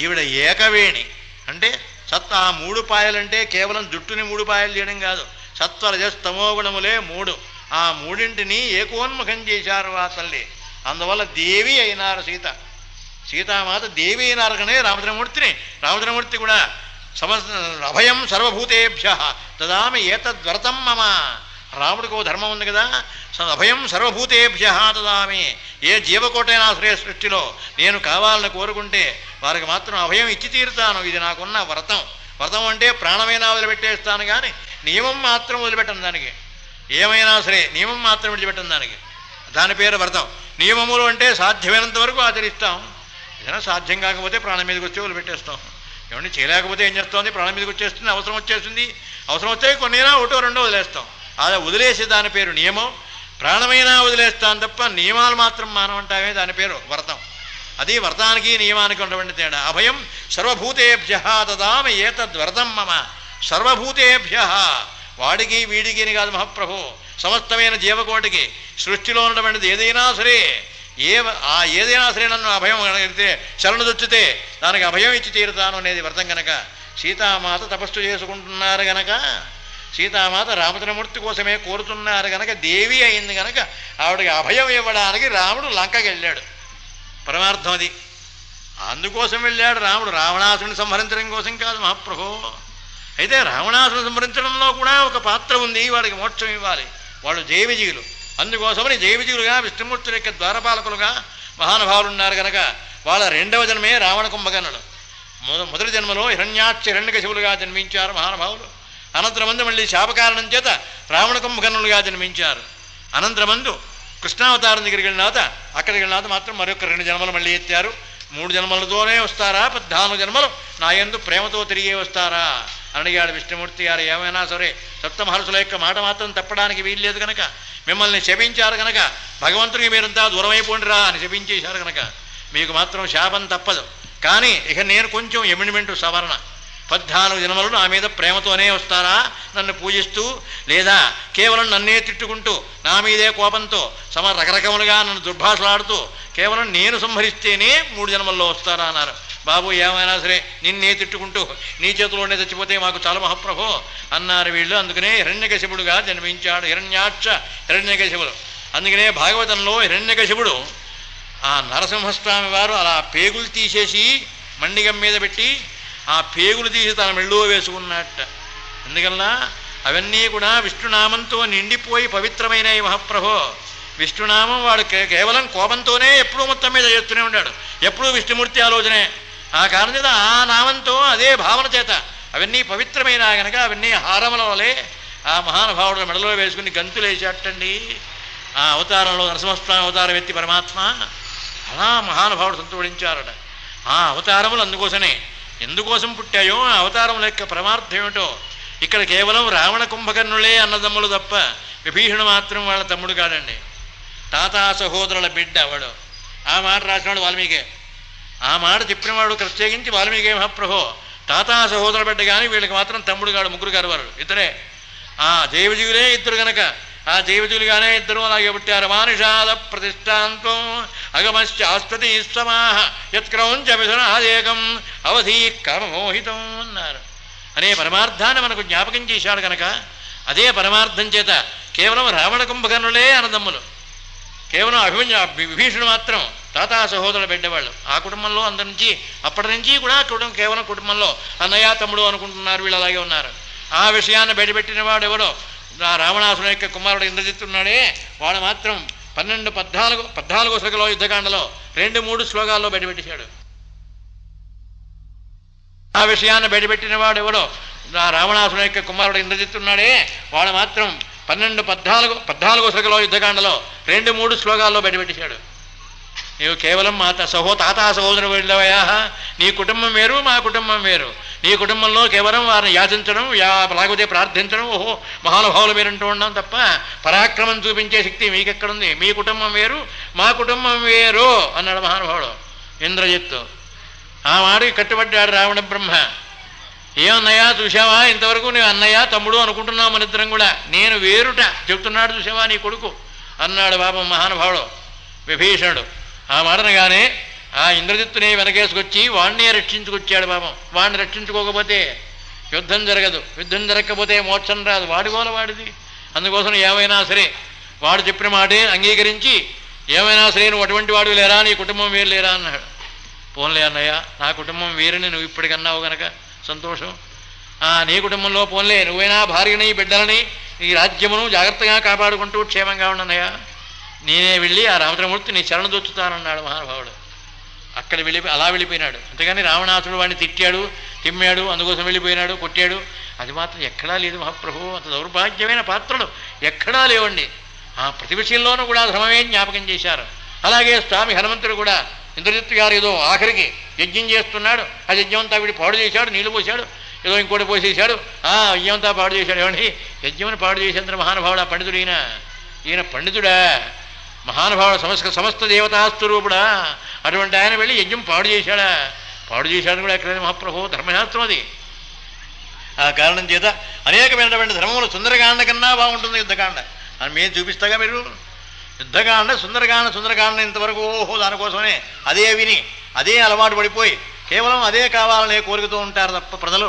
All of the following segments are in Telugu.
ఈవిడ ఏకవేణి అంటే సత్ ఆ 3 పాయలంటే కేవలం జుట్టుని 3 పాయలు చేయడం కాదు, సత్వరజస్తమో గుణములే 3, ఆ 3ంటిని ఏకోన్ముఖం చేశారు ఆ తల్లి. అందువల్ల దేవి అయినారు సీతామాత దేవి అయినారు కనే రామచంద్రమూర్తి కూడా అభయం సర్వభూతేభ్య దదామి ఏతద్వ్రతం మమ. రాముడికి ఓ ధర్మం ఉంది కదా, అభయం సర్వభూతేభ్య దదామి. ఏ జీవకోటైనా సరే సృష్టిలో నేను కావాలని కోరుకుంటే వారికి మాత్రం అభయం ఇచ్చి తీరుతాను. ఇది నాకున్న వ్రతం అంటే ప్రాణమైనా వదిలిపెట్టేస్తాను, కానీ నియమం మాత్రం వదిలిపెట్టను. దానికి ఏమైనా సరే నియమం మాత్రం విడిచిపెట్టను. దాని పేరు వ్రతం. నియమములు అంటే సాధ్యమైనంత వరకు ఆచరిస్తాం, ఏదైనా సాధ్యం కాకపోతే ప్రాణం మీదకి వచ్చి వదిలిపెట్టేస్తాం. ఏమంటే చేయలేకపోతే ఏం చేస్తుంది, ప్రాణం మీదకి వచ్చేస్తుంది, అవసరం వచ్చేస్తుంది. అవసరం వస్తే కొన్నినా 1 2 వదిలేస్తాం. అలా వదిలేసి దాని పేరు నియమం. ప్రాణమైనా వదిలేస్తాను తప్ప నియమాలు మాత్రం మానవంటామే, దాని పేరు వ్రతం. అది వ్రతానికి నియమానికి ఉన్నటువంటి తేడా. అభయం సర్వభూతేభ్య దదామి ఏతద్వ్రతం మమ. సర్వభూతేభ్య, వాడికి వీడికి కాదు మహాప్రభు, సమస్తమైన జీవకోటికి సృష్టిలో ఉన్నటువంటిది ఏదైనా సరే ఏదైనా సరే నన్ను అభయం అడిగితే శరణు దొచ్చితే దానికి అభయం ఇచ్చి తీరుతాను అనేది వ్రతం కనుక. సీతామాత తపస్సు చేసుకుంటున్నారు గనక, సీతామాత రామచంద్రమూర్తి కోసమే కోరుతున్నారు గనక, దేవి అయింది గనక ఆవిడకి అభయం ఇవ్వడానికి రాముడు లంకకి వెళ్ళాడు. పరమార్థం అది. అందుకోసం వెళ్ళాడు రాముడు, రావణాసుని సంహరించడం కోసం కాదు మహాప్రభు. అయితే రావణాసుని సంహరించడంలో కూడా ఒక పాత్ర ఉంది, వాడికి మోక్షం ఇవ్వాలి. వాళ్ళు జయవిజయులు. అందుకోసమని జయవిజయులుగా విష్ణుమూర్తుల యొక్క ద్వారపాలకులుగా మహానుభావులు ఉన్నారు కనుక వాళ్ళ 2వ జన్మే రావణ కుంభకర్ణులు. మొదటి జన్మలో హిరణ్యాక్ష హిరణ్యకశిపులుగా జన్మించారు మహానుభావులు. అనంతరమందు మళ్ళీ శాపకారణం చేత రావణ కుంభకర్ణులుగా జన్మించారు. అనంతరమందు కృష్ణావతారం దగ్గరికి వెళ్ళిన తర్వాత, అక్కడికి వెళ్ళిన తర్వాత మాత్రం మరొక 2 జన్మలు మళ్ళీ ఎత్తారు. 3 జన్మలతోనే వస్తారా, 14 జన్మలు నా యందు ప్రేమతో తిరిగే వస్తారా అని అడిగాడు విష్ణుమూర్తి గారు. ఏమైనా సరే సప్త మహర్షుల యొక్క మాట మాత్రం తప్పడానికి వీల్లేదు కనుక, మిమ్మల్ని శపించారు కనుక, భగవంతుడికి మీరంతా దూరమైపోండిరా అని శపించేశారు కనుక మీకు మాత్రం శాపం తప్పదు. కానీ ఇక నేను కొంచెం ఎమినిమెంటు సవరణ, 14 జన్మలు నా మీద ప్రేమతోనే వస్తారా నన్ను పూజిస్తూ, లేదా కేవలం నన్నే తిట్టుకుంటూ నా మీదే కోపంతో రకరకములుగా నన్ను దుర్భాషలాడుతూ కేవలం నేను సంహరిస్తేనే 3 జన్మల్లో వస్తారా అన్నారు. బాబు ఏమైనా సరే నిన్నే తిట్టుకుంటూ నీ చేతిలోనే చచ్చిపోతే మాకు చాలా మహాప్రభో అన్నారు వీళ్ళు. అందుకనే హిరణ్యకశిపుడుగా జన్మించాడు, హిరణ్యాక్ష హిరణ్యకశిపుడు. అందుకనే భాగవతంలో హిరణ్యకశిపుడు ఆ నరసింహస్వామి వారు అలా పేగులు తీసేసి మండిగం మీద పెట్టి ఆ పేగులు తీసి తన మెళ్ళో వేసుకున్నట్ట. ఎందుకల్లా అవన్నీ కూడా విష్ణునామంతో నిండిపోయి పవిత్రమైనవి మహాప్రభో. విష్ణునామం వాడు కేవలం కోపంతోనే ఎప్పుడూ మొత్తం మీద చేస్తూనే ఉన్నాడు, ఎప్పుడూ విష్ణుమూర్తి ఆలోచనే. ఆ కారణం చేత ఆ నామంతో అదే భావన చేత అవన్నీ పవిత్రమైన కనుక అవన్నీ హారముల వలె ఆ మహానుభావుడు మెడలో వేసుకుని గంతులు వేసేటండి. ఆ అవతారంలో నరసింహస్వామి అవతారం ఎత్తి పరమాత్మ అలా మహానుభావుడు సంతోషించారట. ఆ అవతారములు అందుకోసమే ఎందుకోసం పుట్టాయో ఆ అవతారముల యొక్క పరమార్థం ఏమిటో ఇక్కడ కేవలం రావణ కుంభకర్ణులే అన్నదమ్ములు తప్ప విభీషణుడు మాత్రం వాళ్ళ తమ్ముడు కాదండి. తాతా సహోదరుల బిడ్డ వాడు. ఆ మాట రాసినాడు వాల్మీకి. ఆ మాట చెప్పినవాడు ప్రత్యేకించి వాల్మీకి మహాప్రభో. తాతా సహోదరుల బిడ్డ కానీ వీళ్ళకి మాత్రం తమ్ముడు కాడు, 3 గారు వారు ఇద్దరే. ఆ జైవజీవులే 2 కనుక ఆ జైవజీవులుగానే 2 అలాగే పుట్టారు. మానుషాద ప్రతిష్టాంతం అగమశ్చాస్పతి సమాహ యత్క్రౌంచ మిథునాదేకం అవధీ కామమోహితం అన్నారు. అనే పరమార్థాన్ని మనకు జ్ఞాపకం చేశాడు కనుక అదే పరమార్థం చేత కేవలం రావణ కుంభకర్ణులే అన్నదమ్ములు. కేవలం విభీషణుడు మాత్రం తాతా సహోదరులు బిడ్డవాళ్ళు. ఆ కుటుంబంలో అందరి నుంచి అప్పటి నుంచి కూడా కేవలం కుటుంబంలో అన్నయ్య తమ్ముడు అనుకుంటున్నారు, వీళ్ళు అలాగే ఉన్నారు. ఆ విషయాన్ని బయటపెట్టిన వాడు ఎవడో రావణాసుని యొక్క కుమారుడు ఇంద్రజిత్తున్నాడే, వాడు మాత్రం 14 శ్లోకంలో యుద్ధకాండలో 2-3 శ్లోకాల్లో బయటపెట్టేశాడు. ఆ విషయాన్ని బయటపెట్టిన వాడు ఎవడో రావణాసుని యొక్క కుమారుడు ఇంద్రజిత్తున్నాడే, వాడు మాత్రం 14 శ్లోకంలో యుద్ధకాండలో 2-3 శ్లోకాల్లో బయటపెట్టేశాడు. నీవు కేవలం తాతా సహోదరు వెళ్ళవయా, నీ కుటుంబం వేరు మా కుటుంబం వేరు. నీ కుటుంబంలో కేవలం వారిని యాచించడం, లేకపోతే ప్రార్థించడం, ఓహో మహానుభావులు మీరంటూ ఉండడం తప్ప పరాక్రమం చూపించే శక్తి మీకెక్కడుంది? మీ కుటుంబం వేరు మా కుటుంబం వేరు అన్నాడు మహానుభావుడు ఇంద్రజిత్తు. ఆ వాడికి కట్టుబడ్డాడు రావణ బ్రహ్మ. ఏమన్నయ్యా చూసావా, ఇంతవరకు నేను అన్నయ్య తమ్ముడు అనుకుంటున్నావు మన ఇద్దరం కూడా, నేను వేరుట చెప్తున్నాడు చూసావా నీ కొడుకు అన్నాడు పాపం మహానుభావుడు విభీషణుడు. ఆ మాటనగానే ఆ ఇంద్రజిత్తుని వెనకేసుకొచ్చి వాణ్ణే రక్షించుకొచ్చాడు పాపం. వాడిని రక్షించుకోకపోతే యుద్ధం జరగదు, యుద్ధం జరగకపోతే మోక్షం రాదు. వాడిగోల వాడిది. అందుకోసం ఏమైనా సరే వాడు చెప్పిన మాటే అంగీకరించి, ఏమైనా సరే నువ్వు అటువంటి వాడు లేరా, నీ కుటుంబం వేరు లేరా అన్నాడు. పోన్లే అన్నయ్య, నా కుటుంబం వేరుని నువ్వు ఇప్పటికన్నావు కనుక సంతోషం. నీ కుటుంబంలో పోన్లే, నువ్వైనా భార్యని బిడ్డలని ఈ రాజ్యమును జాగ్రత్తగా కాపాడుకుంటూ క్షేమంగా ఉండన్నయ్య, నేనే వెళ్ళి ఆ రామచంద్రమూర్తి నీ శరణు దొచ్చుతానన్నాడు మహానుభావుడు. అక్కడ అలా వెళ్ళిపోయినాడు. అంతేగాని రావణాసుడు వాడిని తిట్టాడు, తిమ్మాడు, అందుకోసం వెళ్ళిపోయినాడు, కొట్టాడు, అది మాత్రం ఎక్కడా లేదు మహాప్రభు. అంత దౌర్భాగ్యమైన పాత్రలు ఎక్కడా లేవండి. ప్రతి విషయంలోనూ కూడా ధర్మమే జ్ఞాపకం చేశారు. అలాగే స్వామి హనుమంతుడు కూడా ఇంద్రజిత్తు గారు ఏదో ఆఖరికి యజ్ఞం చేస్తున్నాడు, ఆ యజ్ఞం అంతా వీడి పాడు చేశాడు, నీళ్లు పోశాడు, ఏదో ఇంకోటి పోసేశాడు, యజ్ఞం అంతా పాడు చేశాడు. ఏమండి, యజ్ఞమని పాడు చేసేంత మహానుభావుడు ఆ పండితుడు. ఈయన పండితుడా, మహానుభావుడు, సమస్త దేవతాస్వరూపుడా, అటువంటి ఆయన వెళ్ళి యజ్ఞం పాడు చేశాడా? పాడు చేశాడని కూడా ఎక్కడైనా మహాప్రభు, ధర్మశాస్త్రం అది. ఆ కారణం చేత అనేకమైనటువంటి ధర్మములు సుందరకాండ కన్నా బాగుంటుంది యుద్ధకాండ అని మేము చూపిస్తాగా. మీరు యుద్ధకాండ సుందరకాండ ఇంతవరకు ఓహో దానికోసమే అదే విని అదే అలవాటు పడిపోయి కేవలం అదే కావాలనే కోరుకుతూ ఉంటారు తప్ప ప్రజలు.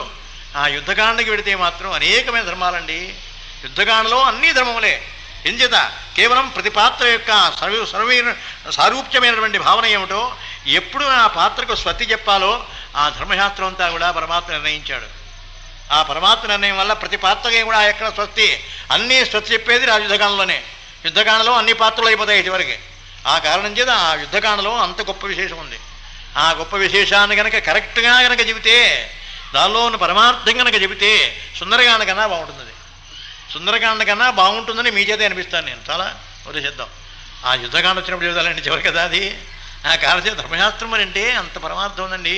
ఆ యుద్ధకాండకి వెడితే మాత్రం అనేకమైన ధర్మాలండి. యుద్ధకాండలో అన్నీ ధర్మములే. ఎంచేత కేవలం ప్రతి పాత్ర యొక్క సారూప్యమైనటువంటి భావన ఏమిటో, ఎప్పుడు ఆ పాత్రకు స్వస్తి చెప్పాలో ఆ ధర్మశాస్త్రం అంతా కూడా పరమాత్మ నిర్ణయించాడు. ఆ పరమాత్మ నిర్ణయం వల్ల ప్రతి పాత్రకి కూడా ఎక్కడ స్వస్తి, అన్నీ స్వస్తి చెప్పేది ఆ యుద్ధకాండలోనే. యుద్ధకాండలో అన్ని పాత్రలు అయిపోతాయి చివరికి. ఆ కారణం చేత ఆ యుద్ధకాండలో అంత గొప్ప విశేషం ఉంది. ఆ గొప్ప విశేషాన్ని కనుక కరెక్ట్గా కనుక చెబితే, దానిలో ఉన్న పరమార్థం కనుక చెబితే సుందరకాండ కన్నా బాగుంటుంది. సుందరకాండ కన్నా బాగుంటుందని మీ చేతే అనిపిస్తాను నేను. చాలా వదిలేసేద్దాం. ఆ యుద్ధకాండ వచ్చినప్పుడు చెబుతానండి చివరి కదా అది. ఆ కారణం చేత ధర్మశాస్త్రం అని అంటే అంత పరమార్థం ఉందండి.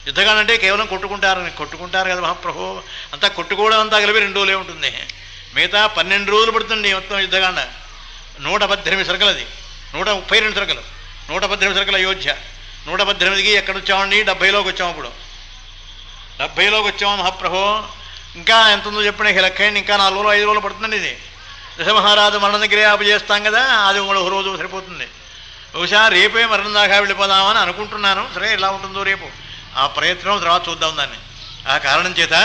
యుద్ధకాండ అంటే కేవలం కొట్టుకుంటారు కదా మహాప్రభు. అంతా కొట్టుకోవడం అంతా కలిపి 2 రోజులే ఉంటుంది. మిగతా 12 రోజులు పడుతుంది మొత్తం యుద్ధకాండ. 118 సరుకులు, అది 132 సరుకులు, 118 సరుకుల అయోధ్య. 118కి ఎక్కడ వచ్చామండి? 70లోకి వచ్చాము. అప్పుడు 70లోకి వచ్చాము మహాప్రభు. ఇంకా ఎంత ఉందో చెప్పండి లెక్కయండి. ఇంకా 4 రోజులు 5 రోజులు పడుతుందండి ఇది. దశమహారాజు మరణం దగ్గరే ఆపు చేస్తాం కదా, అది 1 రోజు సరిపోతుంది. బహుశా రేపే మరణం దాకా వెళ్ళిపోదామని అనుకుంటున్నాను. సరే ఎలా ఉంటుందో రేపు ఆ ప్రయత్నం తర్వాత చూద్దాం దాన్ని. ఆ కారణం చేత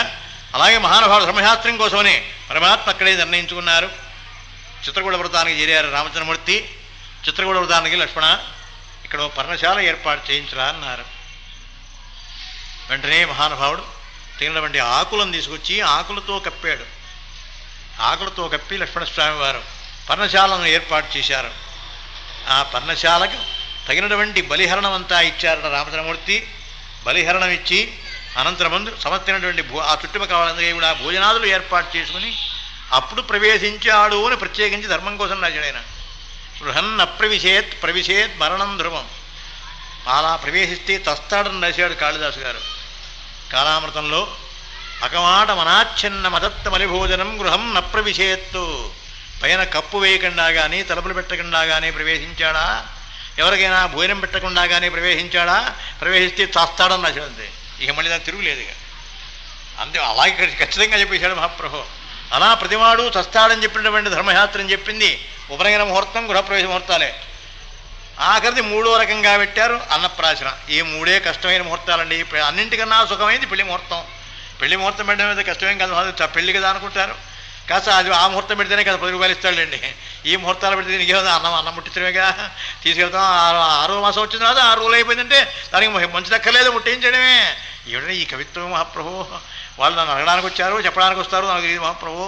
అలాగే మహానుభావుడు ధర్మశాస్త్రం కోసమని పరమాత్మ అక్కడే నిర్ణయించుకున్నారు. చిత్రకూట వ్రతానికి చేరారు రామచంద్రమూర్తి. చిత్రకూట వ్రతానికి లక్ష్మణ ఇక్కడ పర్ణశాల ఏర్పాటు చేయించరా అన్నారు. వెంటనే మహానుభావుడు తినటువంటి ఆకులను తీసుకొచ్చి ఆకులతో కప్పాడు. ఆకులతో కప్పి లక్ష్మణస్వామి వారు పర్ణశాలను ఏర్పాటు చేశారు. ఆ పర్ణశాలకు తగినటువంటి బలిహరణం అంతా ఇచ్చారట రామచంద్రమూర్తి. బలిహరణం ఇచ్చి అనంతరమందు సమర్తినటువంటి ఆ చుట్టుపక్కల వాళ్ళందరికీ కూడా భోజనాదులు ఏర్పాటు చేసుకుని అప్పుడు ప్రవేశించాడు అని ప్రత్యేకించి ధర్మం కోసం రాశాడు ఆయన. బృహన్న ప్రవిశేత్ మరణం ధ్రువం. అలా ప్రవేశిస్తే తస్తాడని రాశాడు కాళిదాసు గారు కాళామృతంలో. అకమాట మనాచ్ఛిన్న మదత్త మలిభోజనం గృహం న ప్రవిశేత్తు. పైన కప్పు వేయకుండా కానీ తలుపులు పెట్టకుండా కానీ ప్రవేశించాడా, ఎవరికైనా భోజనం పెట్టకుండా కానీ ప్రవేశించాడా, ప్రవేశిస్తే చస్తాడని రాశాడు. అంతే, ఇక మళ్ళీ దానికి తిరుగులేదు. ఇక అంతే, అలాగే ఖచ్చితంగా చెప్పేశాడు మహాప్రభు. అలా ప్రతివాడు చస్తాడని చెప్పినటువంటి ధర్మశాస్త్రం చెప్పింది ఉపనయన ముహూర్తం, గృహప్రవేశ ముహూర్తాలే. ఆఖరిది 3వ రకంగా పెట్టారు అన్నప్రాశన. ఈ 3 కష్టమైన ముహూర్తాలండి. అన్నింటికన్నా సుఖమైంది పెళ్లి ముహూర్తం. పెళ్లి ముహూర్తం పెట్టడం అయితే కష్టమేం కాదు, పెళ్లి కదా అనుకుంటారు. కాస్త అది ఆ ముహూర్తం పెడితేనే కదా 10 రూపాయలు ఇస్తాడండి. ఈ ముహూర్తాలు పెడితే నీకేదా అన్నం ముట్టించడమేగా, తీసుకెళ్తాం. 6వ మాసం వచ్చిన తర్వాత 6 రోజులు అయిపోయిందంటే దానికి మంచి దక్కర్లేదు, ముట్టించడమే. ఏమిటంటే ఈ కవిత్వం మహాప్రభు. వాళ్ళు నన్ను అడగడానికి వచ్చారు, చెప్పడానికి వస్తారు, నాకు తెలియదు మహాప్రభు.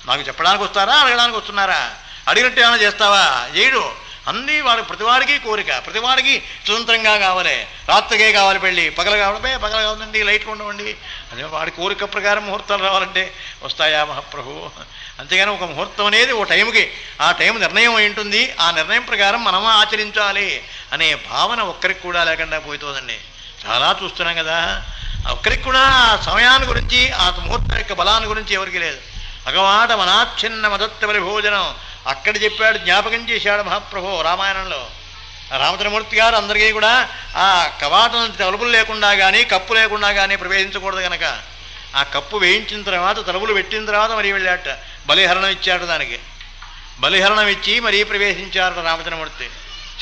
నాకు చెప్పడానికి వస్తారా, అడగడానికి వస్తున్నారా? అడిగినట్టు ఏమైనా చేస్తావా? చేయడు. అన్నీ వాడు ప్రతివాడికి కోరిక, ప్రతివాడికి స్వతంత్రంగా కావాలి. రాత్రికే కావాలి పెళ్ళి, పగల కావాలి, పగల కావాలండి, లైట్లు ఉండవండి. అదే వాడి కోరిక ప్రకారం ముహూర్తాలు రావాలంటే వస్తాయా మహాప్రభు? అంతేగాని ఒక ముహూర్తం అనేది ఓ టైంకి, ఆ టైం నిర్ణయం అయి ఉంటుంది. ఆ నిర్ణయం ప్రకారం మనం ఆచరించాలి అనే భావన ఒక్కరికి కూడా లేకుండా పోతుందండి. చాలా చూస్తున్నాం కదా. ఒక్కరికి కూడా ఆ సమయాన్ని గురించి, ఆ ముహూర్తం యొక్క బలాన్ని గురించి ఎవరికి లేదు. అగమాట మనాచ్ఛిన్న మదత్త పరిభోజనం అక్కడ చెప్పాడు, జ్ఞాపకం చేశాడు మహాప్రభు రామాయణంలో. రామచంద్రమూర్తి గారు అందరికీ కూడా ఆ కవాటం తలుపులు లేకుండా కానీ కప్పు లేకుండా కానీ ప్రవేశించకూడదు కనుక ఆ కప్పు వేయించిన తర్వాత తలుపులు పెట్టిన తర్వాత మరీ వెళ్ళాట. బలిహరణం ఇచ్చాడు. దానికి బలిహరణం ఇచ్చి మరీ ప్రవేశించారట రామచంద్రమూర్తి.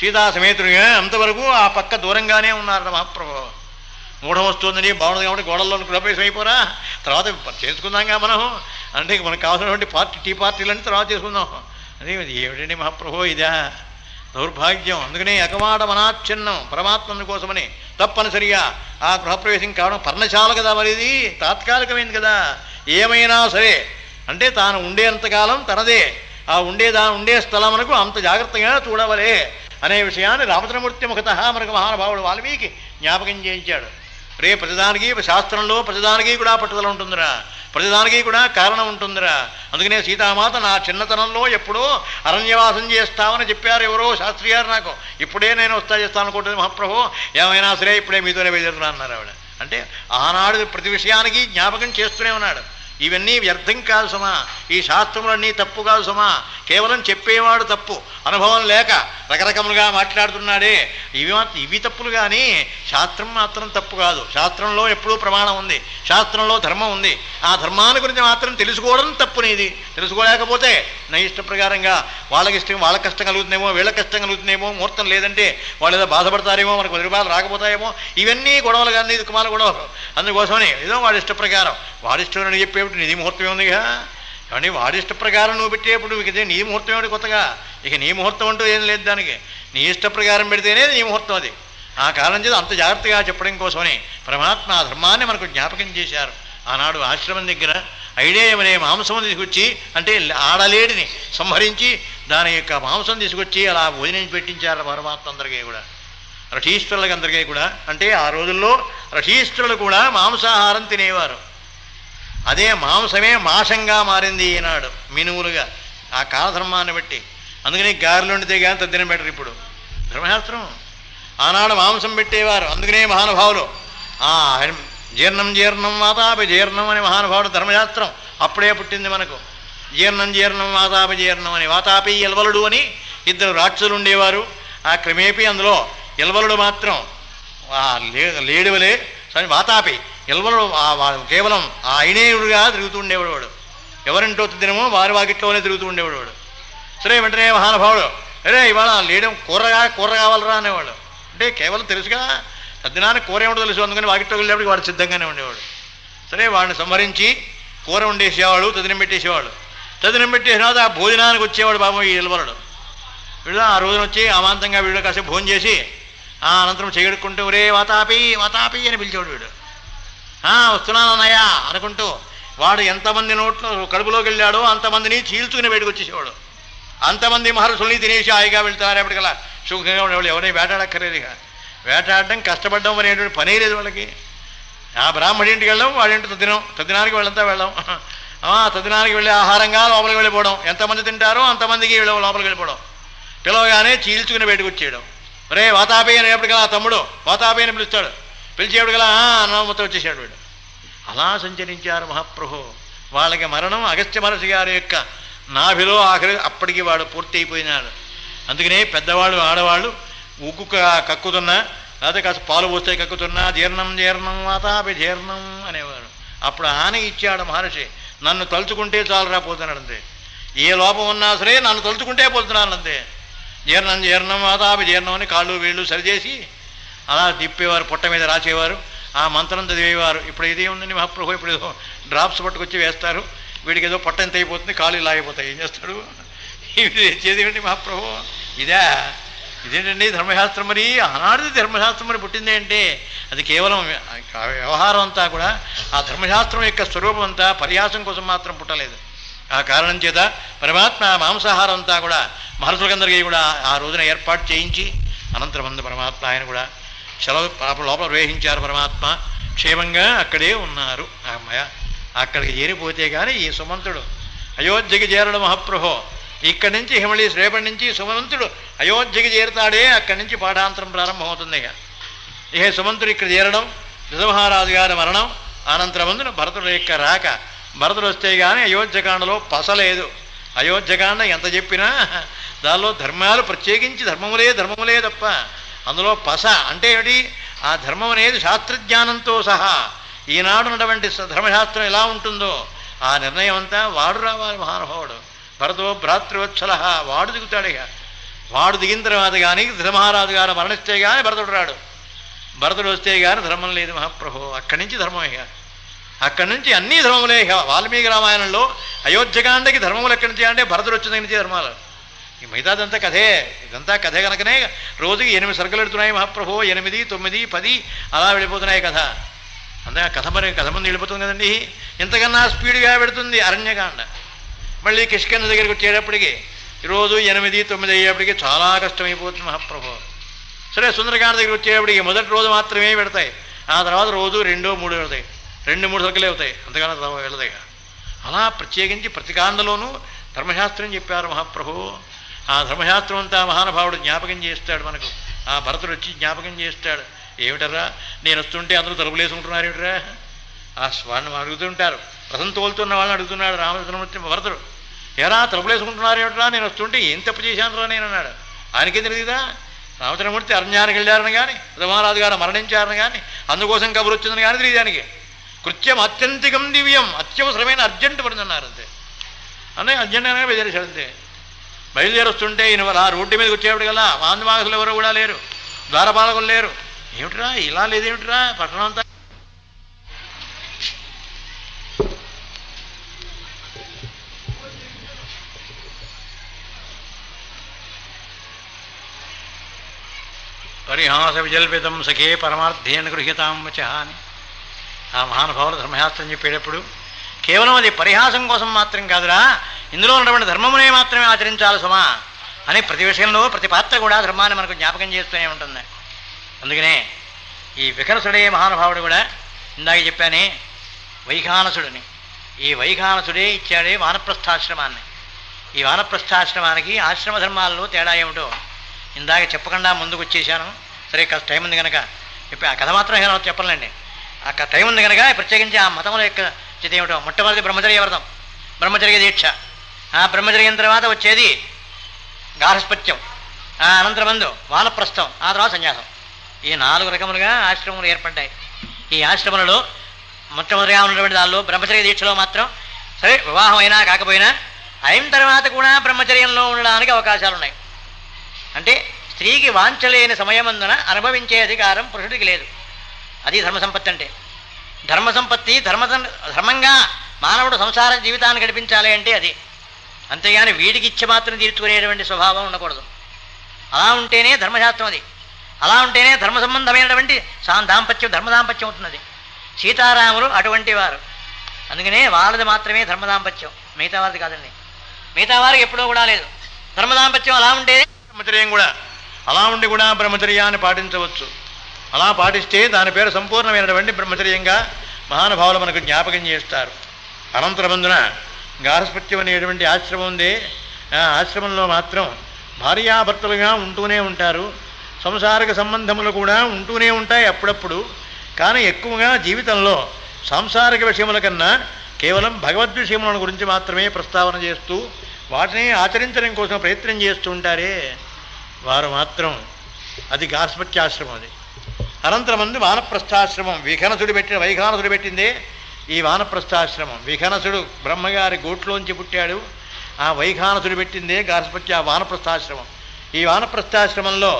సీతా సమేతుడిగా అంతవరకు ఆ పక్క దూరంగానే ఉన్నారు మహాప్రభు. మూఢం వస్తుందని బాగుంది కాబట్టి గోడల్లో గృహప్రవేశం అయిపోరా, తర్వాత చేసుకుందాంగా మనం, అంటే మనకు కావాల్సినటువంటి టీ పార్టీలన్నీ తర్వాత చేసుకుందాం. అదే ఏమిటండి మహాప్రభు ఇదా దౌర్భాగ్యం. అందుకనే ఎకమాట మనాచ్ఛిన్నం పరమాత్మని కోసమని తప్పనిసరిగా ఆ గృహప్రవేశం కావడం. పర్ణశాల కదా మరి, ఇది తాత్కాలికమైంది కదా. ఏమైనా సరే అంటే తాను ఉండేంతకాలం తనదే, ఆ ఉండే స్థలమునకు అంత జాగ్రత్తగా చూడవలే అనే విషయాన్ని రామచంద్రమూర్తి ముఖత మనకు మహానుభావుడు వాల్మీకి జ్ఞాపకం చేయించాడు. రే ప్రతిదానికి శాస్త్రంలో ప్రతిదానికి కూడా పట్టుదల ఉంటుందిరా, ప్రతిదానికి కూడా కారణం ఉంటుందిరా. అందుకనే సీతామాత నా చిన్నతనంలో ఎప్పుడో అరణ్యవాసం చేస్తామని చెప్పారు ఎవరో శాస్త్రి గారు నాకు. ఇప్పుడే నేను చేస్తాను అనుకుంటుంది మహాప్రభు, ఏమైనా సరే ఇప్పుడే మీతోనే బయలుదేరుతున్నా అన్నారు ఆవిడ. అంటే ఆనాడు ప్రతి విషయానికి జ్ఞాపకం చేస్తూనే ఉన్నాడు. ఇవన్నీ వ్యర్థం కాదు సుమా, ఈ శాస్త్రములన్నీ తప్పు కాదు సుమా, కేవలం చెప్పేవాడు తప్పు, అనుభవం లేక రకరకములుగా మాట్లాడుతున్నాడే ఇవి తప్పులు. కానీ శాస్త్రం మాత్రం తప్పు కాదు. శాస్త్రంలో ఎప్పుడూ ప్రమాణం ఉంది, శాస్త్రంలో ధర్మం ఉంది. ఆ ధర్మాన్ని గురించి మాత్రం తెలుసుకోవడం తప్పు నీది. తెలుసుకోలేకపోతే నా ఇష్ట ప్రకారంగా వాళ్ళకి కష్టం కలుగుతుందేమో, వీళ్ళకి కష్టం కలుగుతుందేమో, ముహూర్తం లేదంటే వాళ్ళు ఏదో బాధపడతారేమో, మనకు 10 రూపాయలు రాకపోతాయేమో, ఇవన్నీ గొడవలు కానీ దుఃఖమాల గొడవలు. అందుకోసమని ఏదో వాడి ఇష్ట ప్రకారం వాడిష్టం అని చెప్పేప్పుడు నీ ముహూర్తం ఏముందిగా. కానీ వాడి ఇష్ట ప్రకారం నువ్వు పెట్టేప్పుడు ఇదే నీ ముహూర్తం ఏమిటి కొత్తగా, ఇక నీ ముహూర్తం అంటూ ఏం లేదు దానికి. నీ ఇష్ట ప్రకారం పెడితేనే నీ ముహూర్తం అది. ఆ కారణం చేత అంత జాగ్రత్తగా చెప్పడం కోసమని పరమాత్మ ఆ ధర్మాన్ని మనకు జ్ఞాపకం చేశారు. ఆనాడు ఆశ్రమం దగ్గర ఐడేయమనే మాంసం తీసుకొచ్చి, అంటే ఆడలేడిని సంహరించి దాని యొక్క మాంసం తీసుకొచ్చి అలా భోజనం పెట్టించారు పరమాత్మ అందరికీ కూడా, రథీశ్వరులకి అందరికీ కూడా. అంటే ఆ రోజుల్లో రథీశ్వరులు కూడా మాంసాహారం తినేవారు. అదే మాంసమే మాంసంగా మారింది ఈనాడు మినుములుగా, ఆ కాలధర్మాన్ని బట్టి. అందుకని గారెలు వండితే కానీ తద్దినం పెట్టరు ఇప్పుడు ధర్మశాస్త్రం. ఆనాడు మాంసం పెట్టేవారు. అందుకనే మహానుభావులు జీర్ణం వాతాపి జీర్ణం అనే మహానుభావుడు ధర్మశాస్త్రం అప్పుడే పుట్టింది మనకు. జీర్ణం వాతాపి జీర్ణం అని, వాతాపి ఎల్వలుడు అని 2 రాక్షసులు ఉండేవారు. ఆ క్రమేపీ అందులో ఎల్వలుడు మాత్రం లేడువలే వాతాపి ఎల్వలుడు కేవలం ఆ ఐనేయుడుగా తిరుగుతూ ఉండేవాడు వాడు. ఎవరింటో తినమో వారి వాకిట్లోనే తిరుగుతూ ఉండేవాడు వాడు. సరే వెంటనే మహానుభావుడు అరే ఇవాళ లేడం కూర కావాలరా అనేవాడు. అంటే కేవలం తెలుసుగా తద్దినానికి కూర ఏమిటో తెలుసు, అందుకని వాకిట్లో వెళ్ళేప్పటికి వాడు సిద్ధంగానే ఉండేవాడు. సరే వాడిని సంహరించి కూర వండేసేవాడు, తదినం పెట్టేసేవాడు. తదినం పెట్టేసిన తర్వాత ఆ భోజనానికి వచ్చేవాడు బాబు ఈ ఎల్వలుడు. వీడు ఆ రోజున వచ్చి అమాంతంగా వీడు కాసేపు భోజనం చేసి ఆ అనంతరం చేయడుకుంటూ ఒరే వాతాపి వాతాపి అని పిలిచేవాడు వీడు. వస్తున్నానన్నయ్యా అనుకుంటూ వాడు ఎంతమంది నోట్లో కడుపులోకి వెళ్ళాడో అంతమందిని చీల్చుకుని బయటకు వచ్చేసేవాడు. అంతమంది మహర్షుల్ని తినేసి హాయిగా వెళ్తారు. ఎప్పటికల్లా సుఖంగా ఉండేవాళ్ళు. ఎవరైనా వేటాడక్కర్లేదు. ఇక వేటాడడం కష్టపడడం అనేటువంటి పనే లేదు వాళ్ళకి. ఆ బ్రాహ్మడి ఇంటికి వెళ్ళడం, వాడింటి తద్దినానికి వెళ్ళంతా వెళ్ళడం, తద్దినానికి వెళ్ళే ఆహారంగా లోపలికి వెళ్ళిపోవడం, ఎంతమంది తింటారో అంతమందికి లోపలికి వెళ్ళిపోవడం, పిలవగానే చీల్చుకుని బయటకు వచ్చేయడం. రే వాతాపి అనేప్పటికల్లా తమ్ముడు వాతాపి అని పిలుస్తాడు. పిలిచేప్పటికల్లా అన్నమ్మతో వచ్చేసాడు వీడు. అలా సంచరించారు మహాప్రభు. వాళ్ళకి మరణం అగస్త్య మహర్షి గారి యొక్క నాభిలో ఆఖరి అప్పటికి వాడు పూర్తి అయిపోయినాడు. అందుకనే పెద్దవాళ్ళు ఆడవాళ్ళు ఉక్కు కక్కుతున్నా లేకపోతే కాస్త పాలు పోస్తే కక్కుతున్నా జీర్ణం వాతాపి జీర్ణం అనేవాడు. అప్పుడు ఆన ఇచ్చాడు మహర్షి, నన్ను తలుచుకుంటే చాలు రాపోతున్నాడు అంతే. ఏ లోపం ఉన్నా సరే నన్ను తలుచుకుంటే పోతున్నాను అంతే. జీర్ణం వాతాపి జీర్ణం అని కాళ్ళు వీళ్ళు సరిచేసి అలా తిప్పేవారు, పొట్ట మీద రాసేవారు, ఆ మంత్రం చదివేవారు. ఇప్పుడు ఇదే ఉందండి మహాప్రభు, ఇప్పుడు ఏదో డ్రాప్స్ పట్టుకొచ్చి వేస్తారు, వీడికి ఏదో పొట్ట ఎంత అయిపోతుంది, కాళ్ళు ఇలా అయిపోతాయి. ఏం చేస్తాడు? ఇది చేదేమిటి మహాప్రభు? ఇదేంటండి ధర్మశాస్త్రం. మరి ఆనాడుది ధర్మశాస్త్రం మరి పుట్టింది అంటే అది కేవలం వ్యవహారం అంతా కూడా ఆ ధర్మశాస్త్రం యొక్క స్వరూపం అంతా పరిహాసం కోసం మాత్రం పుట్టలేదు. ఆ కారణం చేత పరమాత్మ మాంసాహారం అంతా కూడా మహర్షులందరికీ కూడా ఆ రోజున ఏర్పాటు చేయించి అనంతరమందు పరమాత్మ ఆయన కూడా సెలవు లోపల ప్రవేశించారు. పరమాత్మ క్షేమంగా అక్కడే ఉన్నారు. అమ్మయ్య అక్కడికి చేరిపోతే కానీ ఈ సుమంతుడు అయోధ్యకి చేరడం మహాప్రభో. ఇక్కడి నుంచి హిమళి శ్రేపటి నుంచి సుమంతుడు అయోధ్యకి చేరుతాడే, అక్కడి నుంచి పాఠాంతరం ప్రారంభమవుతుంది. ఇక సుమంతుడు ఇక్కడ చేరడం, దశమహారాజు గారి మరణం, అనంతరమందున భరతుడు యొక్క రాక. భరతుడు వస్తే కానీ అయోధ్యకాండలో పసలేదు. అయోధ్యకాండ ఎంత చెప్పినా దానిలో ధర్మాలు ప్రత్యేకించి ధర్మములే తప్ప అందులో పస అంటే ఏమిటి? ఆ ధర్మం అనేది శాస్త్రజ్ఞానంతో సహా ఈనాడు ఉన్నటువంటి ధర్మశాస్త్రం ఎలా ఉంటుందో ఆ నిర్ణయం అంతా వాడు రావాలి మహానుభావుడు. భరతో భ్రాతృవత్సల వాడు దిగుతాడు. ఇక వాడు దిగిన తర్వాత కానీ ధృతమహారాజు గారు మరణిస్తే కానీ భరతుడు రాడు. భరతుడు వస్తే కానీ ధర్మం లేదు మహాప్రభు. అక్కడి నుంచి ధర్మం ఇక, అక్కడి నుంచి అన్నీ ధర్మములే. ఇక వాల్మీకి రామాయణంలో అయోధ్యకాండకి ధర్మములు ఎక్కడి నుంచి అంటే భరతుడు వచ్చిన దగ్గర నుంచి ధర్మాలు. ఈ మిగతాదంతా కథే. ఇదంతా కథే కనుకనే రోజుకి 8 సరుకులు పెడుతున్నాయి మహాప్రభు. 8, 9, 10 అలా వెళ్ళిపోతున్నాయి కథ. అంతే కథ. మరి కథ ముందు వెళ్ళిపోతుంది కదండి. ఇంతకన్నా స్పీడ్గా పెడుతుంది అరణ్యకాండ. మళ్ళీ కిష్కింధ దగ్గరికి వచ్చేటప్పటికి రోజు 8, 9 అయ్యేప్పటికి చాలా కష్టమైపోతుంది మహాప్రభు. సరే సుందరకాండ దగ్గరికి వచ్చేటప్పటికి మొదటి రోజు మాత్రమే పెడతాయి. ఆ తర్వాత రోజు 2, 3 పెడతాయి. 2, 3 సరుకులే అవుతాయి, అంతకన్నా వెళతాయి. అలా ప్రత్యేకించి ప్రతి కాండలోనూ ధర్మశాస్త్రం చెప్పారు మహాప్రభు. ఆ ధర్మశాస్త్రం అంతా మహానుభావుడు జ్ఞాపకం చేస్తాడు మనకు. ఆ భరతుడు వచ్చి జ్ఞాపకం చేస్తాడు. ఏమిటరా నేను వస్తుంటే అందరూ తలుపులు వేసుకుంటున్నారు ఏమిటరా? ఆ వాళ్ళని అడుగుతుంటారు. రథం తోలుతున్న వాళ్ళని అడుగుతున్నాడు రామచంద్రమూర్తి భరతుడు. ఎరా తలుపులు వేసుకుంటున్నారు ఏమిట్రా, నేను వస్తుంటే ఏం తప్పు చేశాను రా నేను అన్నాడు. ఆయనకేం తెలియదా? రామచంద్రమూర్తి అరణ్యానికి వెళ్ళారని కానీ ధర్మరాజు గారు మరణించారని కానీ అందుకోసం కబురు వచ్చిందని కానీ తెలియదు ఆయనకి. కృత్యం అత్యంతికం దివ్యం, అత్యవసరమైన అర్జెంట్ పడింది అన్నారు అంతే. అనే అర్జెంట్ అనగా బయలుదేరాడు అంతే. బయలుదేరొస్తుంటే ఈయన ఆ రోడ్డు మీదకి వచ్చేప్పటికల్లా మాందమాగసులు ఎవరు కూడా లేరు, ద్వారపాలకులు లేరు. ఏమిట్రా ఇలా లేదేమిట్రా పట్టణం అంతా? పరిహాస విజల్పితం సఖే పరమార్థేన గృహ్యతాం వచః అని ఆ మహానుభావులు ధర్మశాస్త్రం చెప్పేటప్పుడు కేవలం అది పరిహాసం కోసం మాత్రం కాదురా, ఇందులో ఉన్నటువంటి ధర్మమునే మాత్రమే ఆచరించాలి సుమా అని ప్రతి విషయంలో ప్రతి పాత్ర కూడా ధర్మాన్ని మనకు జ్ఞాపకం చేస్తూనే ఉంటుంది. అందుకనే ఈ వికర్సుడే మహానుభావుడు కూడా ఇందాక చెప్పానే వైఖానసుడిని. ఈ వైఖానసుడే ఇచ్చాడే వానప్రస్థాశ్రమాన్ని. ఈ వానప్రస్థాశ్రమానికి ఆశ్రమ ధర్మాల్లో తేడా ఏమిటో ఇందాక చెప్పకుండా ముందుకు వచ్చేసాను. సరే కాస్త టైం ఉంది కనుక చెప్పి ఆ కథ మాత్రం ఏమైనా చెప్పలేండి. ఆ టైం ఉంది కనుక ప్రత్యేకించి ఆ మతముల యొక్క స్థితి ఏమిటో. మొట్టమొదటి బ్రహ్మచర్య వ్రతం, బ్రహ్మచర్య దీక్ష. ఆ బ్రహ్మచర్యం తర్వాత వచ్చేది గార్హస్థ్యం, ఆ అనంతరమందు వానప్రస్థం, ఆ తర్వాత సన్యాసం. ఈ 4 రకములుగా ఆశ్రమములు ఏర్పడ్డాయి. ఈ ఆశ్రమంలో మొట్టమొదటిగా ఉన్నటువంటి దానిలో బ్రహ్మచర్య దీక్షలో మాత్రం సరే వివాహం అయినా కాకపోయినా అయిన తర్వాత కూడా బ్రహ్మచర్యంలో ఉండడానికి అవకాశాలు ఉన్నాయి. అంటే స్త్రీకి వాంఛలేని సమయమందున అనుభవించే అధికారం పురుషుడికి లేదు. అది ధర్మసంపత్తి అంటే. ధర్మసంపత్తి ధర్మంగా మానవుడు సంసార జీవితాన్ని గడిపించాలి అంటే అది. అంతేగాని వీడికి ఇచ్చ మాత్రం తీర్చుకునేటువంటి స్వభావం ఉండకూడదు. అలా ఉంటేనే ధర్మశాస్త్రం అది. అలా ఉంటేనే ధర్మ సంబంధమైనటువంటి దాంపత్యం ధర్మదాంపత్యం అవుతున్నది. సీతారాములు అటువంటి వారు. అందుకనే వాళ్ళది మాత్రమే ధర్మదాంపత్యం, మిగతా వారిది కాదండి. మిగతా వారికి ఎప్పుడూ కూడా లేదు ధర్మదాంపత్యం. అలా ఉంటే బ్రహ్మచర్యం కూడా అలా ఉండి కూడా బ్రహ్మచర్యాన్ని పాటించవచ్చు. అలా పాటిస్తే దాని పేరు సంపూర్ణమైనటువంటి బ్రహ్మచర్యంగా మహానుభావులు మనకు జ్ఞాపకం చేస్తారు. అనంతరమందున గార్హస్థ్యం అనేటువంటి ఆశ్రమం ఉంది. ఆ ఆశ్రమంలో మాత్రం భార్యాభర్తలుగా ఉంటూనే ఉంటారు. సంసారిక సంబంధములు కూడా ఉంటూనే ఉంటాయి అప్పుడప్పుడు. కానీ ఎక్కువగా జీవితంలో సాంసారిక విషయముల కన్నా కేవలం భగవద్ విషయముల గురించి మాత్రమే ప్రస్తావన చేస్తూ వాటిని ఆచరించడం కోసం ప్రయత్నం చేస్తూ ఉంటారే వారు మాత్రం అది గార్హస్థ్యాశ్రమం. అది అనంతరమంది వానప్రస్థాశ్రమం. వైఖానసుడు పెట్టిందే ఈ వానప్రస్థాశ్రమం. విఖనసుడు బ్రహ్మగారి గోట్లోంచి పుట్టాడు. ఆ వైఖానసుడు పెట్టిందే వానప్రస్థాశ్రమం. ఈ వానప్రస్థాశ్రమంలో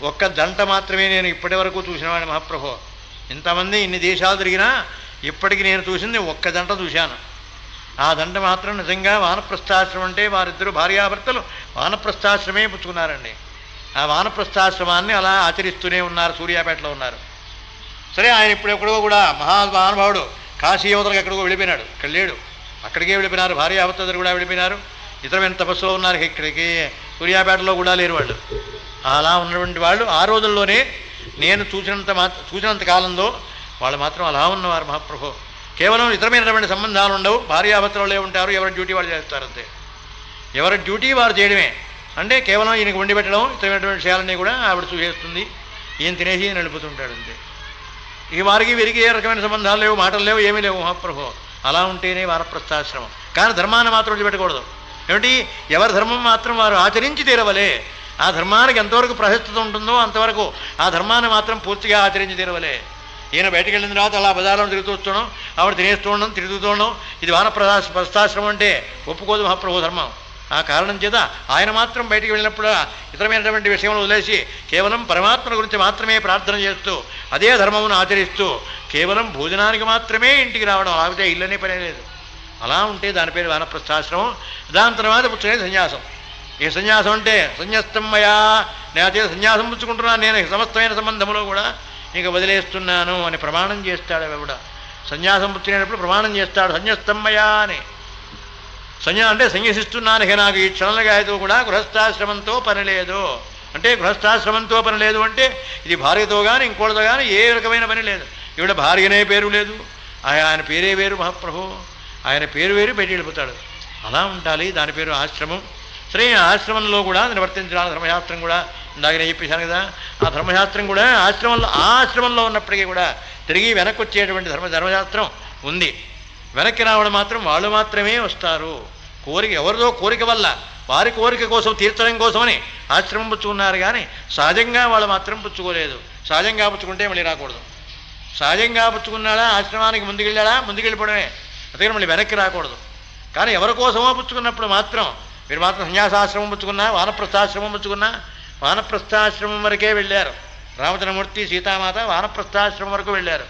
ఒక్క దంట మాత్రమే నేను ఇప్పటి వరకు చూసినవాడిని మహాప్రభు. ఇంతమంది ఇన్ని దేశాలు తిరిగినా ఇప్పటికి నేను చూసింది ఒక్క దంట చూశాను. ఆ దంట మాత్రం నిజంగా వానప్రస్థాశ్రమం అంటే వారిద్దరూ భార్యాభర్తలు వానప్రస్థాశ్రమే పుచ్చుకున్నారండి. ఆ వానప్రస్థాశ్రమాన్ని అలా ఆచరిస్తూనే ఉన్నారు. సూర్యాపేటలో ఉన్నారు. సరే ఆయన ఇప్పుడు ఎక్కడో కూడా మహానుభావుడు కాశీ యువతలకు ఎక్కడికో వెళ్ళిపోయినాడు. ఇక్కడ లేడు, అక్కడికే వెళ్ళిపోయినారు. భార్యాభర్తలు కూడా వెళ్ళిపోయినారు. ఇతరమైన తపస్సులో ఉన్నారు. ఇక్కడికి సూర్యాపేటలో కూడా లేరు వాళ్ళు. అలా ఉన్నటువంటి వాళ్ళు ఆ రోజుల్లోనే నేను చూసినంత కాలంలో వాళ్ళు మాత్రం అలా ఉన్నవారు మహాప్రభు. కేవలం ఇతరమైనటువంటి సంబంధాలు ఉండవు. భార్యాభర్తలే ఉంటారు. ఎవరి డ్యూటీ వాళ్ళు చేస్తారు అంతే. ఎవరి డ్యూటీ వారు చేయడమే. అంటే కేవలం ఈయనకు వండి పెట్టడం, ఇతరమైనటువంటి విషయాలన్నీ కూడా ఆవిడ చూసేస్తుంది. ఈయన తినేసి ఈయన నడుపుతుంటాడు అంతే. ఈ వారికి వీరికి ఏ రకమైన సంబంధాలు లేవు, మాటలు లేవు, ఏమీ లేవు మహాప్రభు. అలా ఉంటేనే వానప్రస్థాశ్రమం. కానీ ధర్మాన్ని మాత్రం విడిచిపెట్టకూడదు. ఏమిటి? ఎవరి ధర్మం మాత్రం వారు ఆచరించి తీరవలే. ఆ ధర్మానికి ఎంతవరకు ప్రశస్తత ఉంటుందో అంతవరకు ఆ ధర్మాన్ని మాత్రం పూర్తిగా ఆచరించి తీరవలే. ఈయన బయటకు వెళ్ళిన తర్వాత అలా బజార్లో తిరుగుతూ వస్తున్నాం, ఆవిడ తినేస్తూ ఉండడం, తిరుగుతూ ఉండడం, ఇది వానప్రస్థాశ్రమం అంటే ఒప్పుకోదు మహాప్రభు ధర్మం. ఆ కారణం చేత ఆయన మాత్రం బయటికి వెళ్ళినప్పుడు ఇతరమైనటువంటి విషయంలో వదిలేసి కేవలం పరమాత్మ గురించి మాత్రమే ప్రార్థన చేస్తూ అదే ధర్మమును ఆచరిస్తూ కేవలం భోజనానికి మాత్రమే ఇంటికి రావడం, లేకపోతే ఇల్లనే పనే లేదు. అలా ఉంటే దాని పేరు వానప్రస్థాశ్రమం. దాని తర్వాత పుచ్చుకునే సన్యాసం. ఈ సన్యాసం అంటే సన్యస్తమయా, నేను సన్యాసం పుచ్చుకుంటున్నాను, నేను సమస్తమైన సంబంధంలో కూడా ఇంక వదిలేస్తున్నాను అని ప్రమాణం చేస్తాడు. అవి కూడా సన్యాసం పుచ్చుకునేటప్పుడు ప్రమాణం చేస్తాడు సన్యస్తమయా అని. అంటే సన్యసిస్తున్నాను, ఇక నాకు ఈ క్షణలగాయతో కూడా గృహస్థాశ్రమంతో పని లేదు. అంటే గృహస్థాశ్రమంతో పని లేదు అంటే ఇది భార్యతో కానీ ఇంకోటితో కానీ ఏ రకమైన పని లేదు. ఈవిడ భార్యనే పేరు లేదు, ఆయన పేరే వేరు మహాప్రభు, ఆయన పేరు వేరు బయట వెళ్ళిపోతాడు. అలా ఉండాలి, దాని పేరు ఆశ్రమం. సరే, ఆశ్రమంలో కూడా నిర్వర్తించాలి ధర్మశాస్త్రం కూడా. ఇందాక నేను చెప్పేశాను కదా, ఆ ధర్మశాస్త్రం కూడా ఆశ్రమంలో ఉన్నప్పటికీ కూడా తిరిగి వెనక్కి వచ్చేటువంటి ధర్మశాస్త్రం ఉంది. వెనక్కి రావడం మాత్రం వాళ్ళు మాత్రమే వస్తారు. ఎవరిదో కోరిక వల్ల, వారి కోరిక కోసం తీర్చడం కోసమని ఆశ్రమం పుచ్చుకున్నారు కానీ సహజంగా వాళ్ళు మాత్రం పుచ్చుకోలేదు. సహజంగా పుచ్చుకుంటే మళ్ళీ రాకూడదు. సహజంగా పుచ్చుకున్నాడా, ఆశ్రమానికి ముందుకెళ్ళిపోవడమే, అందుకని మళ్ళీ వెనక్కి రాకూడదు. కానీ ఎవరి కోసమో పుచ్చుకున్నప్పుడు మాత్రం మీరు మాత్రం సన్యాసాశ్రమం పుచ్చుకున్నా, వానప్రస్థాశ్రమం పుచ్చుకున్నా, వానప్రస్థాశ్రమం వరకే వెళ్ళారు. రామచంద్రమూర్తి సీతామాత వానప్రస్థాశ్రమం వరకు వెళ్ళారు.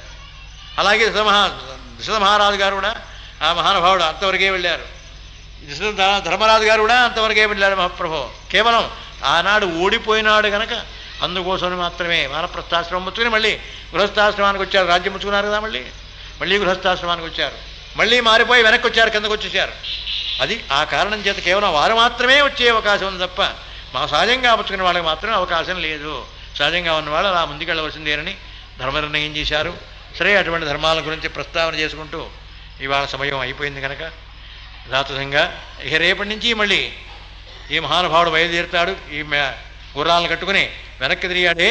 అలాగే దశరథ మహారాజు గారు కూడా, ఆ మహానుభావుడు అంతవరకే వెళ్ళారు. ధర్మరాజు గారు కూడా అంతవరకే వెళ్ళారు మహాప్రభు. కేవలం ఆనాడు ఓడిపోయినాడు కనుక అందుకోసం మాత్రమే వానప్రస్థాశ్రమం పుచ్చుకుని మళ్ళీ గృహస్థాశ్రమానికి వచ్చారు. రాజ్యం పుచ్చుకున్నారు కదా, మళ్ళీ గృహస్థాశ్రమానికి వచ్చారు. మళ్ళీ మారిపోయి వెనక్కి వచ్చారు, కిందకు వచ్చేసారు. అది ఆ కారణం చేత కేవలం వారు మాత్రమే వచ్చే అవకాశం ఉంది తప్ప మా సహజంగా పుచ్చుకునే వాళ్ళకి మాత్రం అవకాశం లేదు. సహజంగా ఉన్నవాళ్ళు అలా ముందుకెళ్ళవలసిందేనని ధర్మ నిర్ణయం చేశారు. సరే, అటువంటి ధర్మాల గురించి ప్రస్తావన చేసుకుంటూ ఇవాళ సమయం అయిపోయింది కనుక యథాతథంగా ఇక రేపటి నుంచి మళ్ళీ ఈ మహానుభావుడు బయలుదేరుతాడు. ఈ గుర్రాలను కట్టుకుని వెనక్కి తిరిగాడే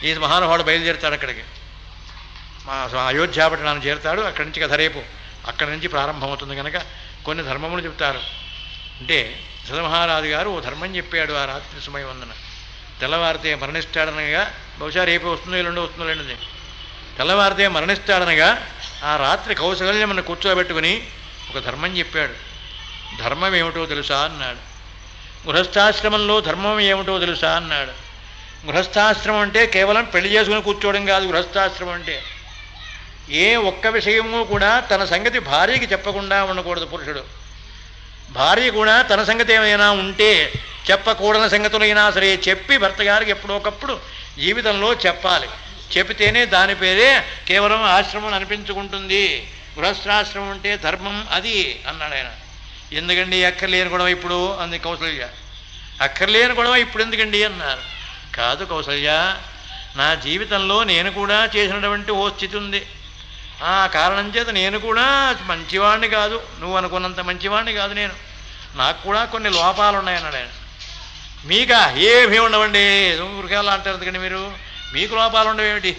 ఈ మహానుభావుడు బయలుదేరుతాడు. అక్కడికి మా అయోధ్యాపట్టణాన్ని చేరుతాడు. అక్కడి నుంచి కథ రేపు అక్కడి నుంచి ప్రారంభమవుతుంది కనుక కొన్ని ధర్మములు చెప్తారు. అంటే దశరథమహారాజు గారు ఓ ధర్మం చెప్పాడు ఆ రాత్రి సమయం వందన. తెల్లవారితే మరణిస్తాడనగా, బహుశా రేపు వస్తుందో ఎల్లుండో వస్తుందో లేనిది, తెల్లవారితే మరణిస్తాడనగా ఆ రాత్రి కౌశల్యమని కూర్చోబెట్టుకుని ఒక ధర్మం చెప్పాడు. ధర్మం ఏమిటో తెలుసా అన్నాడు. గృహస్థాశ్రమంలో ధర్మం ఏమిటో తెలుసా అన్నాడు. గృహస్థాశ్రమం అంటే కేవలం పెళ్లి చేసుకుని కూర్చోవడం కాదు. గృహస్థాశ్రమం అంటే ఏ ఒక్క విషయము కూడా తన సంగతి భార్యకి చెప్పకుండా ఉండకూడదు పురుషుడు. భార్య కూడా తన సంగతి ఏమైనా ఉంటే చెప్పకూడని సంగతులైనా సరే చెప్పి భర్త గారికి ఎప్పుడోకప్పుడు జీవితంలో చెప్పాలి. చెబితేనే దాని పేరే కేవలం ఆశ్రమం అనిపించుకుంటుంది. గృహస్థాశ్రమం అంటే ధర్మం అది అన్నాడు ఆయన. ఎందుకండి అక్కర్లేని గొడవ ఇప్పుడు అంది కౌసల్య. అక్కర్లేని గొడవ ఇప్పుడు ఎందుకండి అన్నారు. కాదు కౌసల్య, నా జీవితంలో నేను కూడా చేసినటువంటి ఓ స్థితి ఉంది. ఆ కారణం చేత నేను కూడా మంచివాడిని కాదు, నువ్వు అనుకున్నంత మంచివాడిని కాదు నేను, నాకు కూడా కొన్ని లోపాలు ఉన్నాయన్నాడు ఆయన. మీకా ఏమీ ఉండవండి, ఊరికేలా అంటారు ఎందుకండి మీరు, మీకు లోపాలు ఉండవేమిటి,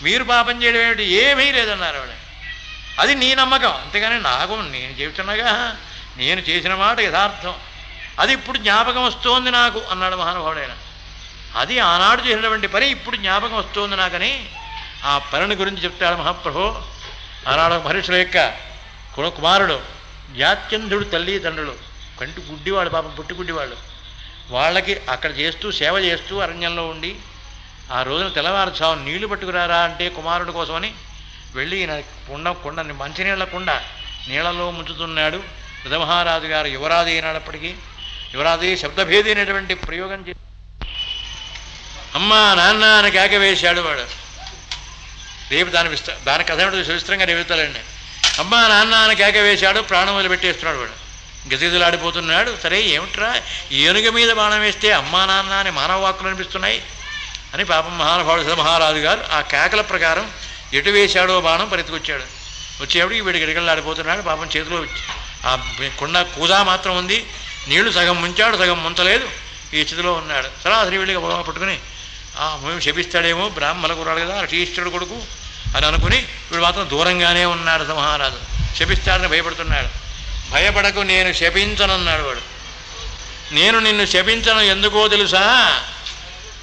మీరు పాపం చేయడం ఏమిటి, ఏమీ లేదన్నారు ఆవిడ. అది నీ నమ్మకం, అంతేగాని నాకు నేను చెబుతున్నాగా నేను చేసిన మాట యథార్థం, అది ఇప్పుడు జ్ఞాపకం వస్తోంది నాకు అన్నాడు మహానుభావుడైన. అది ఆనాడు చేసినటువంటి పని ఇప్పుడు జ్ఞాపకం వస్తోంది నాకని ఆ పనిని గురించి చెప్తాడు మహాప్రభు. ఆనాడు మహర్షుల యొక్క కుమారుడు యాత్యంధుడు తల్లిదండ్రులు కంటి గుడ్డివాడు, పాపం పుట్టి గుడ్డివాళ్ళు, వాళ్ళకి అక్కడ చేస్తూ సేవ చేస్తూ అరణ్యంలో ఉండి ఆ రోజున తెల్లవారుజాము నీళ్లు పట్టుకురారా అంటే కుమారుడు కోసమని వెళ్ళి కొండ మంచినీళ్ళ కుండ నీళ్లలో ముంచుతున్నాడు. మహారాజు గారు యువరాజు అయినప్పటికీ యువరాజు శబ్దభేది అనేటువంటి ప్రయోగం చేసి అమ్మా నాన్న అని కేక వేశాడు వాడు. రేపు దాని కథ ఏమిటో సువిస్తరంగా రేపుతాడండి. అమ్మా నాన్న అని కేక వేశాడు, ప్రాణం వదిలిపెట్టేస్తున్నాడు వాడు, గజగజలాడిపోతున్నాడు. సరే ఏమిట్రా ఏనుగ మీద బాణం వేస్తే అమ్మా నాన్న అని మానవ వాక్కులు అనిపిస్తున్నాయి అని పాపం మహానుభావుడు మహారాజు గారు ఆ కేకల ప్రకారం ఎటు వేశాడో బాణం పరితికొచ్చాడు. వచ్చేప్పటికి వీడికి గిడగలాడిపోతున్నాడు. పాపం చేతిలో ఆ కుండ కూజా మాత్రం ఉంది, నీళ్లు సగం ముంచాడు సగం ముంచలేదు, ఈ స్థితిలో ఉన్నాడు. సరాసరి వీళ్ళకి పట్టుకుని మేము శపిస్తాడేమో, బ్రాహ్మణ కురాడు కదా అటీశ్వరుడు కొడుకు అని అనుకుని వీడు మాత్రం దూరంగానే ఉన్నాడు. మహారాజు శపిస్తాడని భయపడుతున్నాడు. భయపడకు, నేను శపించనన్నాడు వాడు. నేను నిన్ను శపించను ఎందుకో తెలుసా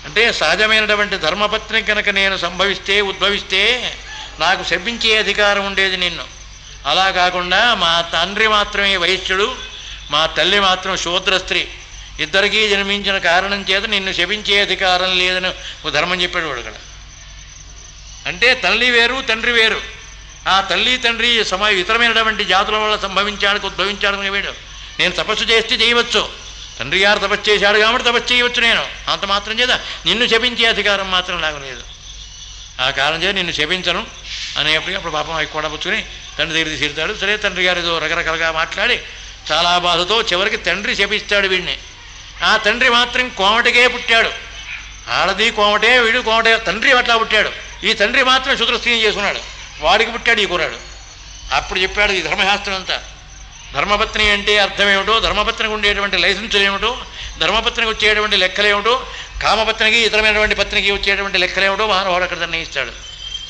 అంటే సహజమైనటువంటి ధర్మపత్ని కనుక నేను ఉద్భవిస్తే నాకు శపించే అధికారం ఉండేది నిన్ను. అలా కాకుండా మా తండ్రి మాత్రమే వైశ్యుడు, మా తల్లి మాత్రం శూద్ర స్త్రీ, ఇద్దరికీ జన్మించిన కారణం చేత నిన్ను శపించే అధికారం లేదని ఒక ధర్మం చెప్పాడు వాడు అక్కడ. అంటే తల్లి వేరు తండ్రి వేరు. ఆ తల్లి తండ్రి ఇతరమైనటువంటి జాతుల వల్ల ఉద్భవించాడు వీడు. నేను తపస్సు చేస్తే చేయవచ్చు, తండ్రి గారు తపస్సు చేశాడు కాబట్టి తపస్సు చేయవచ్చు నేను, అంత మాత్రం చేత నిన్ను శపించే అధికారం మాత్రం నాకు లేదు. ఆ కారణం చేత నిన్ను శపించను అనేప్పటికీ అప్పుడు పాపం అవి కూడా పుచ్చుకొని తండ్రి దగ్గర తీసుకెళ్తాడు. సరే, తండ్రి గారు ఏదో రకరకాలుగా మాట్లాడి చాలా బాధతో చివరికి తండ్రి శపిస్తాడు వీడిని. ఆ తండ్రి మాత్రం కోమటికే పుట్టాడు, ఆడది కోమటే, వీడు కోమటే, తండ్రి అట్లా పుట్టాడు. ఈ తండ్రి మాత్రం శుద్రస్త్రీని చేసుకున్నాడు, వాడికి పుట్టాడు ఈ కుర్రాడు. అప్పుడు చెప్పాడు ఈ ధర్మశాస్త్రం అంతా. ధర్మపత్ని అంటే అర్థం ఏమిటో, ధర్మపత్నికి ఉండేటువంటి లైసెన్సులు ఏమిటో, ధర్మపత్నికి వచ్చేటువంటి లెక్కలేమిటో, కామపత్నికి ఇతరమైనటువంటి పత్నికి వచ్చేటువంటి లెక్కలేమిటో మహానుభావుడు అక్కడ నిర్ణయిస్తాడు.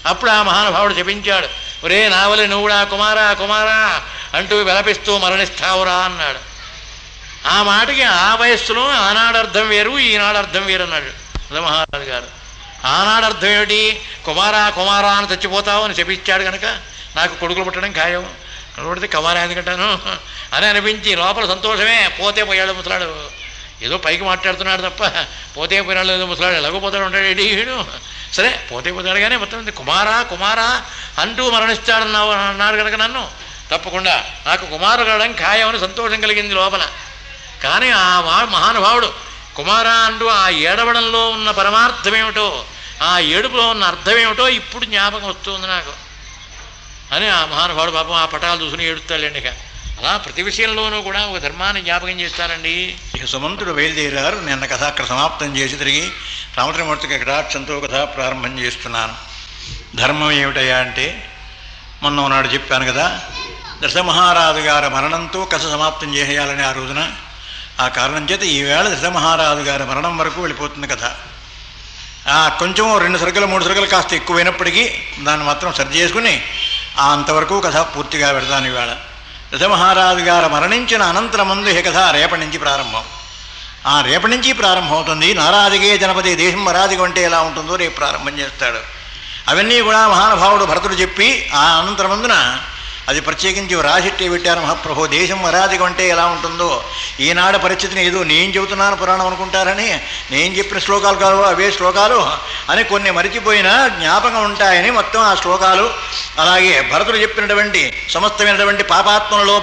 అప్పుడు ఆ మహానుభావుడు చెప్పించాడు, ఒరే నావలి నువ్వుడా కుమారా కుమారా అంటూ విలపిస్తూ మరణిస్తావురా అన్నాడు. ఆ మాటకి ఆ వయస్సులో ఆనాడు అర్థం వేరు, ఈనాడు అర్థం వేరు అన్నాడు మహారాజు గారు. ఆనాడు అర్థం ఏమిటి, కుమారా కుమారా అని చచ్చిపోతావు అని చెప్పించాడు కనుక నాకు కొడుకులు పుట్టడం ఖాయం, కొడుకుడితే కుమారా ఎందుకంటాను అని అనిపించి లోపల సంతోషమే. పోతే పోయాడు ముసలాడు, ఏదో పైకి మాట్లాడుతున్నాడు తప్ప పోతే పోయినాడు ఏదో ముసలాడు ఎలాగోపోతాడు ఉంటాడు వీడు. సరే పోతే పోతాడు కానీ మొత్తం కుమారా కుమారా అంటూ మరణిస్తాడన్నావు అన్నాడు కనుక నన్ను తప్పకుండా నాకు కుమారు కలడం ఖాయమని సంతోషం కలిగింది లోపల. కానీ ఆ మహానుభావుడు కుమారా అంటూ ఆ ఏడవడంలో ఉన్న పరమార్థం ఏమిటో, ఆ ఏడుపులో ఉన్న అర్థం ఏమిటో ఇప్పుడు జ్ఞాపకం వస్తుంది నాకు అని ఆ మహానుభావుడు పాపం ఆ పటాలు చూసుకుని ఏడుస్తాడండి. ఇక అలా ప్రతి విషయంలోనూ కూడా ఒక ధర్మాన్ని జ్ఞాపకం చేస్తారండి. ఇక సుమంతుడు బయలుదేరారు. నిన్న కథ అక్కడ సమాప్తం చేసి తిరిగి రామచంద్రమూర్తికి కటాక్షంతో కథ ప్రారంభం చేస్తున్నాను. ధర్మం ఏమిటయ్యా అంటే మొన్న నాడు చెప్పాను కదా, దశమహారాజు గారి మరణంతో కథ సమాప్తం చేసేయాలని ఆ రోజున. ఆ కారణం చేత ఈవేళ దశమహారాజు గారి మరణం వరకు వెళ్ళిపోతుంది కథ. కొంచెం 2 సరుకులు 3 సరుకులు కాస్త ఎక్కువైనప్పటికీ దాన్ని మాత్రం సరి చేసుకుని అంతవరకు కథ పూర్తిగా పెడతాను ఈవేళ. దశమహారాజు గారు మరణించిన అనంతరం ముందు ఈ కథ రేపటి నుంచి ప్రారంభం. రేపటి నుంచి ప్రారంభం అవుతుంది. నారాదిగే జనపతి దేశం మరాదిగం అంటే ఎలా ఉంటుందో రేపు ప్రారంభం చేస్తాడు. అవన్నీ కూడా మహానుభావుడు భరతుడు చెప్పి ఆ అనంతరం ముందున అది ప్రత్యేకించి రాసిట్టే పెట్టారు మహాప్రభు. దేశం మరాదిగం అంటే ఎలా ఉంటుందో ఈనాడు పరిస్థితిని ఏదో నేను చెబుతున్నాను పురాణం అనుకుంటారని, నేను చెప్పిన శ్లోకాలు కాదు అవే శ్లోకాలు అని కొన్ని మరిచిపోయినా జ్ఞాపకం ఉంటాయని మొత్తం ఆ శ్లోకాలు. అలాగే భరతుడు చెప్పినటువంటి సమస్తమైనటువంటి పాపాత్మలలో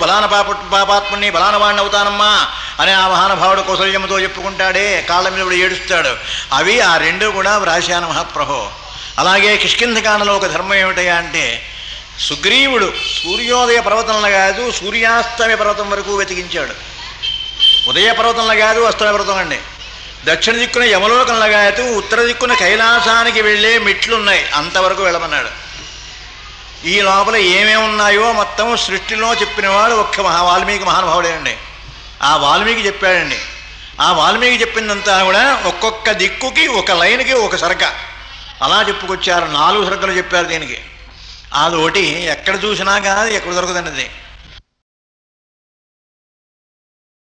పాపాత్ముని బలానవాణ్ణి అవుతానమ్మా అని ఆ మహానుభావుడు కౌసల్యముతో చెప్పుకుంటాడే, కాళ్ళ మీద కూడా ఏడుస్తాడు. అవి ఆ 2 కూడా వ్రాశాను మహాప్రభు. అలాగే కిష్కింధకాండలో ఒక ధర్మం ఏమిటయా అంటే, సుగ్రీవుడు సూర్యోదయ పర్వతంలో కాదు సూర్యాస్తమయ పర్వతం వరకు వెతికించాడు. ఉదయ పర్వతంలో కాదు అస్తమయ పర్వతం అండి. దక్షిణ దిక్కున యమలోకంలో కాదు ఉత్తర దిక్కున కైలాసానికి వెళ్ళే మెట్లున్నాయి, అంతవరకు వెళ్ళమన్నాడు. ఈ లోపల ఏమేమి ఉన్నాయో మొత్తం సృష్టిలో చెప్పినవాడు ఒక్క వాల్మీకి మహానుభావుడే అండి. ఆ వాల్మీకి చెప్పాడండి. ఆ వాల్మీకి చెప్పిందంతా కూడా ఒక్కొక్క దిక్కుకి ఒక లైన్కి ఒక సరక అలా చెప్పుకొచ్చారు. 4 సరకలు చెప్పారు దీనికి. అదొకటి ఎక్కడ చూసినా కాదు, ఎక్కడ దొరకదండి అది.